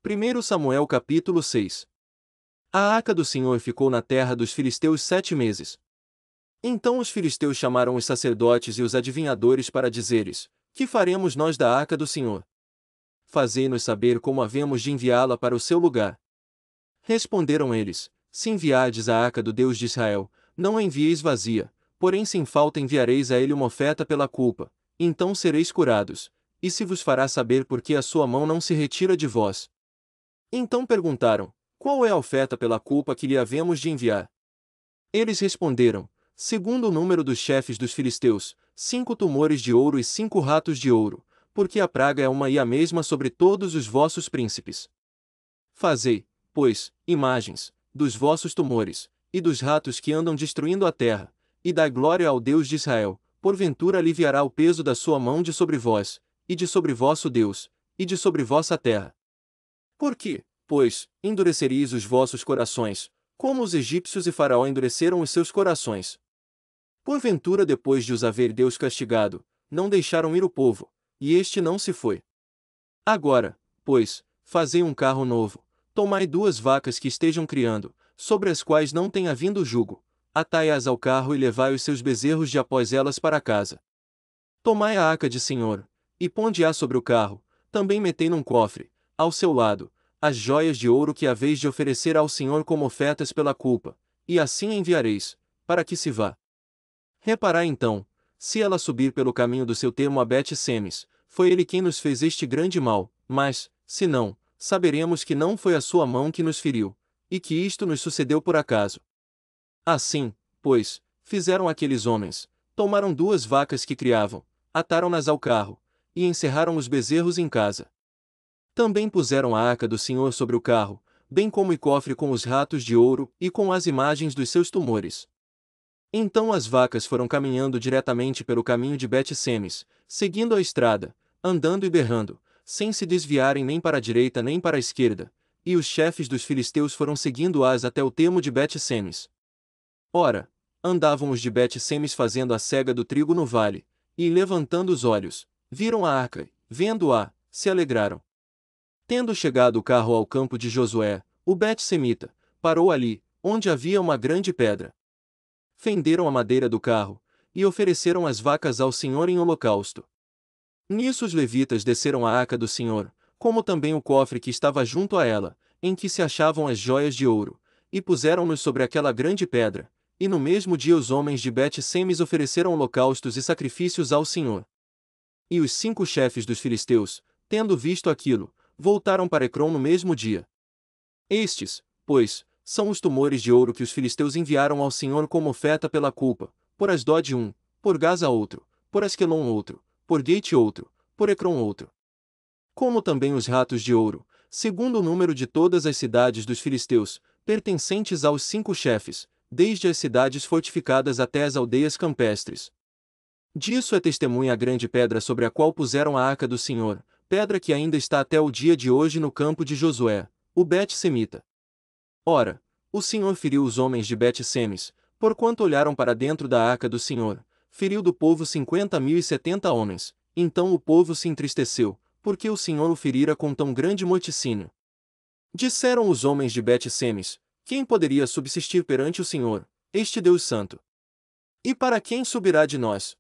1 Samuel capítulo 6. A arca do Senhor ficou na terra dos filisteus 7 meses. Então os filisteus chamaram os sacerdotes e os adivinhadores para dizeres: Que faremos nós da arca do Senhor? Fazei-nos saber como havemos de enviá-la para o seu lugar. Responderam eles: Se enviardes a arca do Deus de Israel, não a envieis vazia, porém sem falta enviareis a ele uma oferta pela culpa, então sereis curados, e se vos fará saber por que a sua mão não se retira de vós. Então perguntaram: Qual é a oferta pela culpa que lhe havemos de enviar? Eles responderam: Segundo o número dos chefes dos filisteus, 5 tumores de ouro e 5 ratos de ouro, porque a praga é uma e a mesma sobre todos os vossos príncipes. Fazei, pois, imagens dos vossos tumores, e dos ratos que andam destruindo a terra, e dai glória ao Deus de Israel, porventura aliviará o peso da sua mão de sobre vós, e de sobre vosso Deus, e de sobre vossa terra. Por que, pois, endureceríeis os vossos corações, como os egípcios e Faraó endureceram os seus corações? Porventura depois de os haver Deus castigado, não deixaram ir o povo, e este não se foi. Agora, pois, fazei um carro novo, tomai 2 vacas que estejam criando, sobre as quais não tenha vindo jugo, atai-as ao carro e levai os seus bezerros de após elas para casa. Tomai a arca de Senhor, e ponde-a sobre o carro, também metei num cofre, ao seu lado, as joias de ouro que haveis de oferecer ao Senhor como ofertas pela culpa, e assim a enviareis, para que se vá. Reparai então, se ela subir pelo caminho do seu termo a Bet-Semes, foi ele quem nos fez este grande mal, mas, se não, saberemos que não foi a sua mão que nos feriu, e que isto nos sucedeu por acaso. Assim, pois, fizeram aqueles homens, tomaram 2 vacas que criavam, ataram-nas ao carro, e encerraram os bezerros em casa. Também puseram a arca do Senhor sobre o carro, bem como o cofre com os ratos de ouro e com as imagens dos seus tumores. Então as vacas foram caminhando diretamente pelo caminho de Bet-Semes, seguindo a estrada, andando e berrando, sem se desviarem nem para a direita nem para a esquerda, e os chefes dos filisteus foram seguindo-as até o termo de Bet-Semes. Ora, andavam os de Bet-Semes fazendo a cega do trigo no vale, e levantando os olhos, viram a arca, e, vendo-a, se alegraram. Tendo chegado o carro ao campo de Josué, o Bet-Semita, parou ali, onde havia uma grande pedra. Fenderam a madeira do carro, e ofereceram as vacas ao Senhor em holocausto. Nisso os levitas desceram a arca do Senhor, como também o cofre que estava junto a ela, em que se achavam as joias de ouro, e puseram-nos sobre aquela grande pedra, e no mesmo dia os homens de Bet-Semes ofereceram holocaustos e sacrifícios ao Senhor. E os 5 chefes dos filisteus, tendo visto aquilo, voltaram para Ecrom no mesmo dia. Estes, pois, são os tumores de ouro que os filisteus enviaram ao Senhor como oferta pela culpa, por Asdod um, por Gaza outro, por Asquelon outro, por Gate outro, por Ecrom outro. Como também os ratos de ouro, segundo o número de todas as cidades dos filisteus, pertencentes aos 5 chefes, desde as cidades fortificadas até as aldeias campestres. Disso é testemunha a grande pedra sobre a qual puseram a arca do Senhor, pedra que ainda está até o dia de hoje no campo de Josué, o Bet-Semita. Ora, o Senhor feriu os homens de Bet-Semes, porquanto olharam para dentro da arca do Senhor, feriu do povo 50.070 homens, então o povo se entristeceu, porque o Senhor o ferira com tão grande morticínio. Disseram os homens de Bet-Semes: Quem poderia subsistir perante o Senhor, este Deus Santo? E para quem subirá de nós?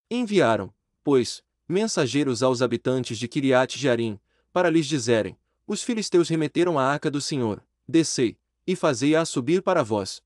Enviaram, pois, mensageiros aos habitantes de Kiriat-Jearim, para lhes dizerem: Os filisteus remeteram a arca do Senhor, descei, e fazei-a subir para vós.